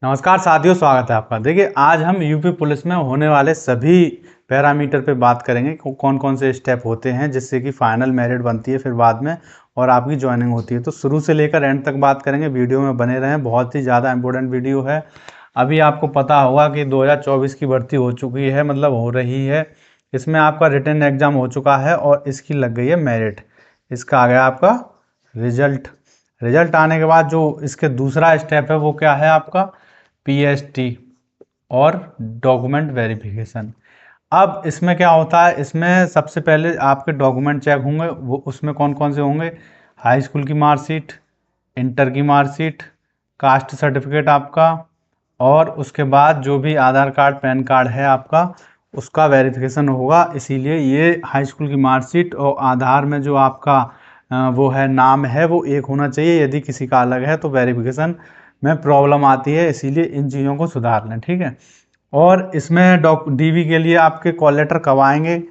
नमस्कार साथियों, स्वागत है आपका। देखिए, आज हम यूपी पुलिस में होने वाले सभी पैरामीटर पे बात करेंगे। कौन कौन से स्टेप होते हैं जिससे कि फाइनल मेरिट बनती है फिर बाद में और आपकी ज्वाइनिंग होती है। तो शुरू से लेकर एंड तक बात करेंगे। वीडियो में बने रहें, बहुत ही ज़्यादा इंपॉर्टेंट वीडियो है। अभी आपको पता होगा कि 2024 की भर्ती हो चुकी है, मतलब हो रही है। इसमें आपका रिटन एग्जाम हो चुका है और इसकी लग गई है मेरिट। इसका आ गया आपका रिजल्ट। रिजल्ट आने के बाद जो इसके दूसरा स्टेप है वो क्या है आपका पीएसटी और डॉक्यूमेंट वेरिफिकेशन। अब इसमें क्या होता है, इसमें सबसे पहले आपके डॉक्यूमेंट चेक होंगे। वो उसमें कौन कौन से होंगे? हाई स्कूल की मार्कशीट, इंटर की मार्कशीट, कास्ट सर्टिफिकेट आपका, और उसके बाद जो भी आधार कार्ड पैन कार्ड है आपका उसका वेरिफिकेशन होगा। इसीलिए ये हाई स्कूल की मार्कशीट और आधार में जो आपका वो है नाम है वो एक होना चाहिए। यदि किसी का अलग है तो वेरिफिकेशन में प्रॉब्लम आती है, इसीलिए इन चीज़ों को सुधार लें, ठीक है। और इसमें डीवी के लिए आपके कॉल लेटर कब आएंगे?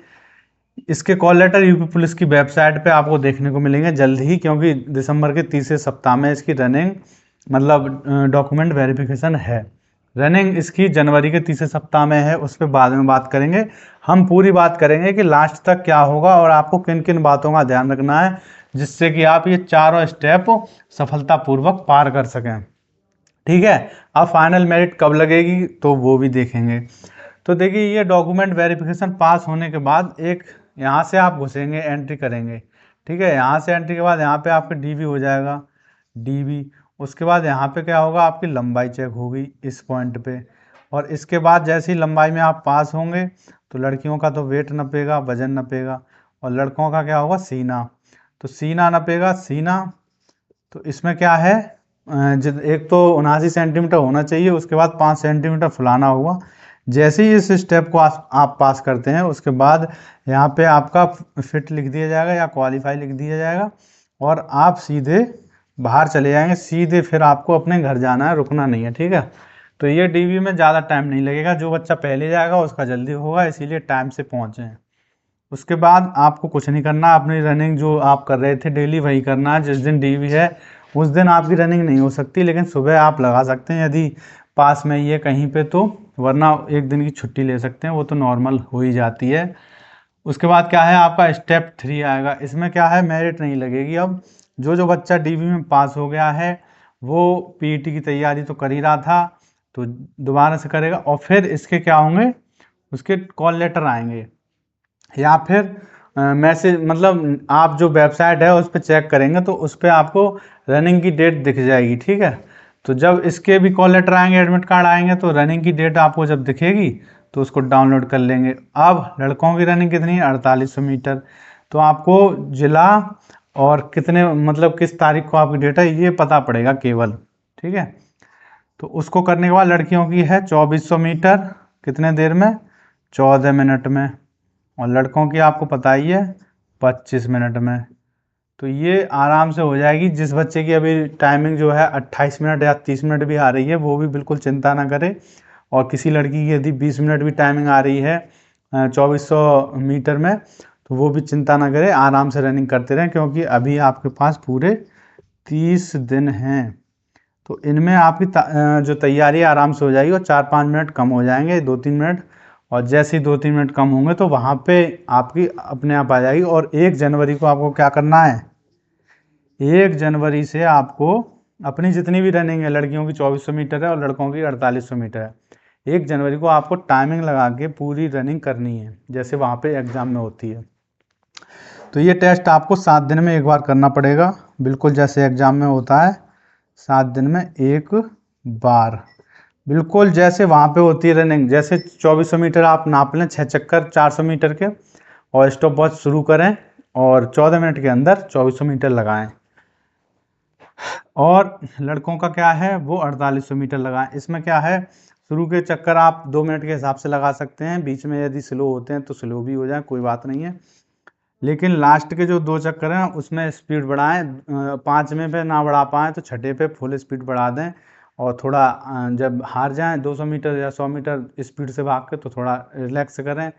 इसके कॉल लेटर यूपी पुलिस की वेबसाइट पे आपको देखने को मिलेंगे जल्द ही, क्योंकि दिसंबर के तीसरे सप्ताह में इसकी रनिंग मतलब डॉक्यूमेंट वेरिफिकेशन है। रनिंग इसकी जनवरी के तीसरे सप्ताह में है, उस पर बाद में बात करेंगे। हम पूरी बात करेंगे कि लास्ट तक क्या होगा और आपको किन किन बातों का ध्यान रखना है जिससे कि आप ये चारों स्टेप सफलतापूर्वक पार कर सकें, ठीक है। अब फाइनल मेरिट कब लगेगी तो वो भी देखेंगे। तो देखिए, ये डॉक्यूमेंट वेरिफिकेशन पास होने के बाद एक यहाँ से आप घुसेंगे, एंट्री करेंगे, ठीक है। यहाँ से एंट्री के बाद यहाँ पे आपका डीवी हो जाएगा, डीवी। उसके बाद यहाँ पे क्या होगा, आपकी लंबाई चेक होगी इस पॉइंट पे। और इसके बाद जैसी लंबाई में आप पास होंगे तो लड़कियों का तो वेट नपेगा, वजन नपेगा, और लड़कों का क्या होगा, सीना। तो सीना नपेगा, सीना। तो इसमें क्या है, एक तो 79 सेंटीमीटर होना चाहिए, उसके बाद 5 सेंटीमीटर फुलाना होगा। जैसे ही इस स्टेप को आप पास करते हैं उसके बाद यहाँ पे आपका फिट लिख दिया जाएगा या क्वालिफाई लिख दिया जाएगा और आप सीधे बाहर चले जाएंगे। सीधे फिर आपको अपने घर जाना है, रुकना नहीं है, ठीक है। तो ये डीवी में ज़्यादा टाइम नहीं लगेगा। जो बच्चा पहले जाएगा उसका जल्दी होगा, इसीलिए टाइम से पहुँचें। उसके बाद आपको कुछ नहीं करना, अपनी रनिंग जो आप कर रहे थे डेली वही करना है। जिस दिन डीवी है उस दिन आपकी रनिंग नहीं हो सकती, लेकिन सुबह आप लगा सकते हैं यदि पास में ही है कहीं पे तो, वरना एक दिन की छुट्टी ले सकते हैं, वो तो नॉर्मल हो ही जाती है। उसके बाद क्या है, आपका स्टेप 3 आएगा। इसमें क्या है, मेरिट नहीं लगेगी। अब जो जो बच्चा डीवी में पास हो गया है वो पीईटी की तैयारी तो कर ही रहा था, तो दोबारा से करेगा। और फिर इसके क्या होंगे, उसके कॉल लेटर आएंगे या फिर मैसेज, मतलब आप जो वेबसाइट है उस पर चेक करेंगे तो उस पर आपको रनिंग की डेट दिख जाएगी, ठीक है। तो जब इसके भी कॉल लेटर आएंगे, एडमिट कार्ड आएंगे, तो रनिंग की डेट आपको जब दिखेगी तो उसको डाउनलोड कर लेंगे। अब लड़कों की रनिंग कितनी है, 4800 मीटर। तो आपको जिला और कितने, मतलब किस तारीख को आपकी डेट है ये पता पड़ेगा केवल, ठीक है। तो उसको करने के बाद लड़कियों की है 2400 मीटर, कितने देर में, 14 मिनट में। और लड़कों की आपको पता ही है 25 मिनट में। तो ये आराम से हो जाएगी। जिस बच्चे की अभी टाइमिंग जो है 28 मिनट या 30 मिनट भी आ रही है वो भी बिल्कुल चिंता ना करे। और किसी लड़की की यदि 20 मिनट भी टाइमिंग आ रही है 2400 मीटर में, तो वो भी चिंता ना करे, आराम से रनिंग करते रहें, क्योंकि अभी आपके पास पूरे 30 दिन हैं। तो इनमें आपकी जो तैयारी है आराम से हो जाएगी और 4-5 मिनट कम हो जाएंगे, 2-3 मिनट। और जैसे ही 2-3 मिनट कम होंगे तो वहाँ पे आपकी अपने आप आ जाएगी। और 1 जनवरी को आपको क्या करना है, 1 जनवरी से आपको अपनी जितनी भी रनिंग है, लड़कियों की 2400 मीटर है और लड़कों की 4800 मीटर है, 1 जनवरी को आपको टाइमिंग लगा के पूरी रनिंग करनी है जैसे वहाँ पे एग्ज़ाम में होती है। तो ये टेस्ट आपको 7 दिन में एक बार करना पड़ेगा, बिल्कुल जैसे एग्ज़ाम में होता है, 7 दिन में एक बार, बिल्कुल जैसे वहाँ पे होती है रनिंग। जैसे 2400 मीटर आप नाप लें, 6 चक्कर 400 मीटर के, और स्टॉप वॉच शुरू करें और 14 मिनट के अंदर 2400 मीटर लगाएं। और लड़कों का क्या है, वो 4800 मीटर लगाएं। इसमें क्या है, शुरू के चक्कर आप 2 मिनट के हिसाब से लगा सकते हैं, बीच में यदि स्लो होते हैं तो स्लो भी हो जाए, कोई बात नहीं है। लेकिन लास्ट के जो 2 चक्कर हैं उसमें स्पीड बढ़ाएं। 5वें पे ना बढ़ा पाएँ तो छठे पे फुल स्पीड बढ़ा दें। और थोड़ा जब हार जाएं 200 मीटर या 100 मीटर स्पीड से भाग के तो थोड़ा रिलैक्स करें,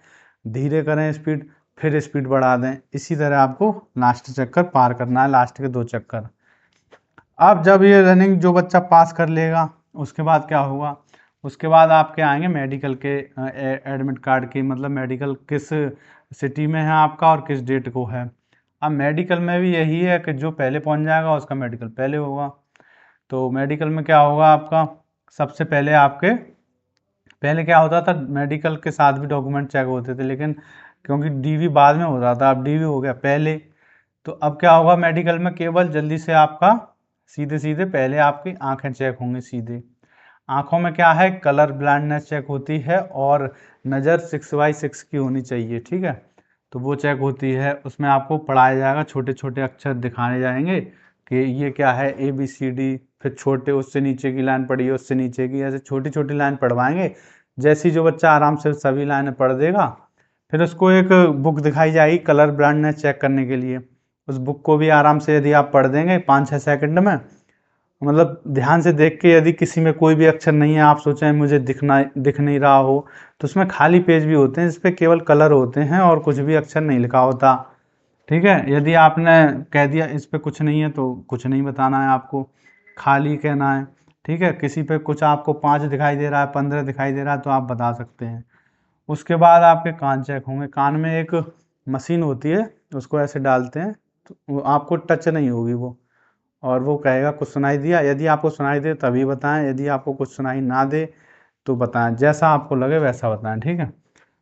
धीरे करें स्पीड, फिर स्पीड बढ़ा दें। इसी तरह आपको लास्ट चक्कर पार करना है, लास्ट के 2 चक्कर। अब जब ये रनिंग जो बच्चा पास कर लेगा उसके बाद क्या होगा, उसके बाद आपके आएंगे मेडिकल के एडमिट कार्ड की, मतलब मेडिकल किस सिटी में है आपका और किस डेट को है। अब मेडिकल में भी यही है कि जो पहले पहुंच जाएगा उसका मेडिकल पहले होगा। तो मेडिकल में क्या होगा आपका, सबसे पहले आपके, पहले क्या होता था मेडिकल के साथ भी डॉक्यूमेंट चेक होते थे, लेकिन क्योंकि डीवी बाद में होता था, अब डीवी हो गया पहले। तो अब क्या होगा मेडिकल में, केवल जल्दी से आपका सीधे सीधे पहले आपकी आंखें चेक होंगी सीधे। आंखों में क्या है, कलर ब्लाइंडनेस चेक होती है और नज़र 6/6 की होनी चाहिए, ठीक है। तो वो चेक होती है, उसमें आपको पढ़ाया जाएगा, छोटे छोटे अक्षर दिखाने जाएंगे कि ये क्या है ABCD, फिर छोटे उससे नीचे की लाइन पढ़ी है, उससे नीचे की, ऐसे छोटी छोटी लाइन पढ़वाएंगे। जैसे ही जो बच्चा आराम से सभी लाइनें पढ़ देगा, फिर उसको एक बुक दिखाई जाएगी कलर ब्लाइंडनेस चेक करने के लिए। उस बुक को भी आराम से यदि आप पढ़ देंगे 5-6 सेकंड में, मतलब ध्यान से देख के, यदि किसी में कोई भी अक्षर नहीं है, आप सोचें मुझे दिख नहीं रहा हो, तो उसमें खाली पेज भी होते हैं जिसपे केवल कलर होते हैं और कुछ भी अक्षर नहीं लिखा होता, ठीक है। यदि आपने कह दिया इस पे कुछ नहीं है तो कुछ नहीं बताना है आपको, खाली कहना है, ठीक है। किसी पे कुछ आपको 5 दिखाई दे रहा है, 15 दिखाई दे रहा है, तो आप बता सकते हैं। उसके बाद आपके कान चेक होंगे, कान में एक मशीन होती है, उसको ऐसे डालते हैं तो वो आपको टच नहीं होगी वो, और वो कहेगा कुछ सुनाई दिया, यदि आपको सुनाई दे तभी बताएं, यदि आपको कुछ सुनाई ना दे तो बताएं, जैसा आपको लगे वैसा बताएं, ठीक है।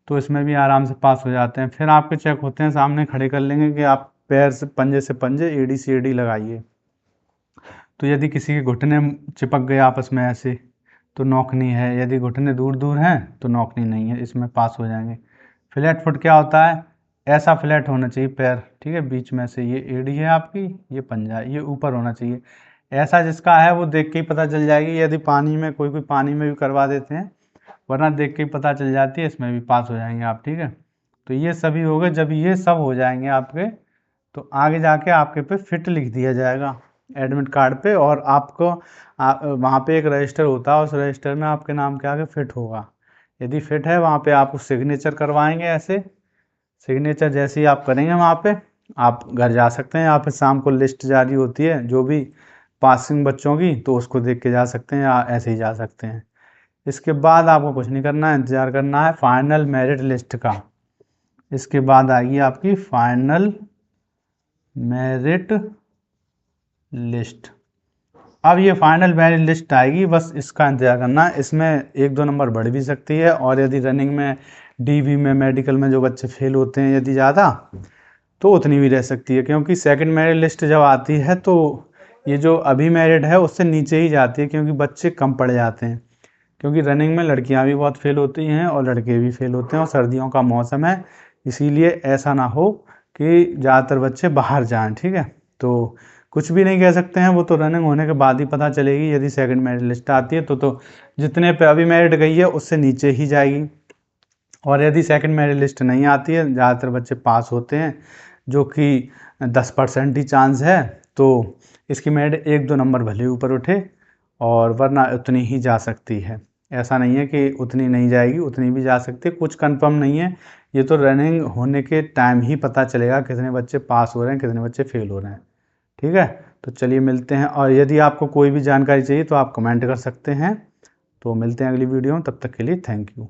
तो इसमें भी आराम से पास हो जाते हैं। फिर आपके चेक होते हैं, सामने खड़े कर लेंगे कि आप पैर से पंजे एड़ी से एड़ी लगाइए। तो यदि किसी के घुटने चिपक गए आपस में ऐसे तो नौकनी है, यदि घुटने दूर दूर हैं तो नौकनी नहीं है, इसमें पास हो जाएंगे। फ्लैट फुट क्या होता है, ऐसा फ्लैट होना चाहिए पैर, ठीक है, बीच में से ये एड़ी है आपकी, ये पंजा है, ये ऊपर होना चाहिए। ऐसा जिसका है वो देख के ही पता चल जाएगी, यदि पानी में कोई पानी में भी करवा देते हैं, वरना देख के ही पता चल जाती है, इसमें भी पास हो जाएंगे आप, ठीक है। तो ये सभी हो गए, जब ये सब हो जाएंगे आपके, तो आगे जाके आपके पे फिट लिख दिया जाएगा एडमिट कार्ड पे, और आपको वहाँ पे एक रजिस्टर होता है, उस रजिस्टर में आपके नाम के आगे फिट होगा। यदि फिट है वहाँ पे आपको सिग्नेचर करवाएंगे, ऐसे सिग्नेचर जैसे ही आप करेंगे वहाँ पे आप घर जा सकते हैं, या फिर शाम को लिस्ट जारी होती है जो भी पासिंग बच्चों की, तो उसको देख के जा सकते हैं, या ऐसे ही जा सकते हैं। इसके बाद आपको कुछ नहीं करना है, इंतज़ार करना है फाइनल मेरिट लिस्ट का। इसके बाद आएगी आपकी फाइनल मेरिट लिस्ट। अब ये फाइनल मेरिट लिस्ट आएगी, बस इसका इंतजार करना है। इसमें 1-2 नंबर बढ़ भी सकती है, और यदि रनिंग में डीवी में मेडिकल में जो बच्चे फेल होते हैं यदि ज़्यादा, तो उतनी भी रह सकती है, क्योंकि सेकंड मेरिट लिस्ट जब आती है तो ये जो अभी मेरिट है उससे नीचे ही जाती है, क्योंकि बच्चे कम पड़ जाते हैं। क्योंकि रनिंग में लड़कियां भी बहुत फेल होती हैं और लड़के भी फेल होते हैं, और सर्दियों का मौसम है, इसीलिए ऐसा ना हो कि ज़्यादातर बच्चे बाहर जाएं, ठीक है। तो कुछ भी नहीं कह सकते हैं, वो तो रनिंग होने के बाद ही पता चलेगी। यदि सेकंड मेरिट लिस्ट आती है तो जितने पे अभी मेरिट गई है उससे नीचे ही जाएगी, और यदि सेकंड मेरिट लिस्ट नहीं आती है, ज़्यादातर बच्चे पास होते हैं, जो कि 10% ही चांस है, तो इसकी मेरिट 1-2 नंबर भले ऊपर उठे, और वरना उतनी ही जा सकती है। ऐसा नहीं है कि उतनी नहीं जाएगी, उतनी भी जा सकती है, कुछ कंफर्म नहीं है। ये तो रनिंग होने के टाइम ही पता चलेगा कितने बच्चे पास हो रहे हैं, कितने बच्चे फेल हो रहे हैं, ठीक है। तो चलिए मिलते हैं, और यदि आपको कोई भी जानकारी चाहिए तो आप कमेंट कर सकते हैं। तो मिलते हैं अगली वीडियो में, तब तक के लिए थैंक यू।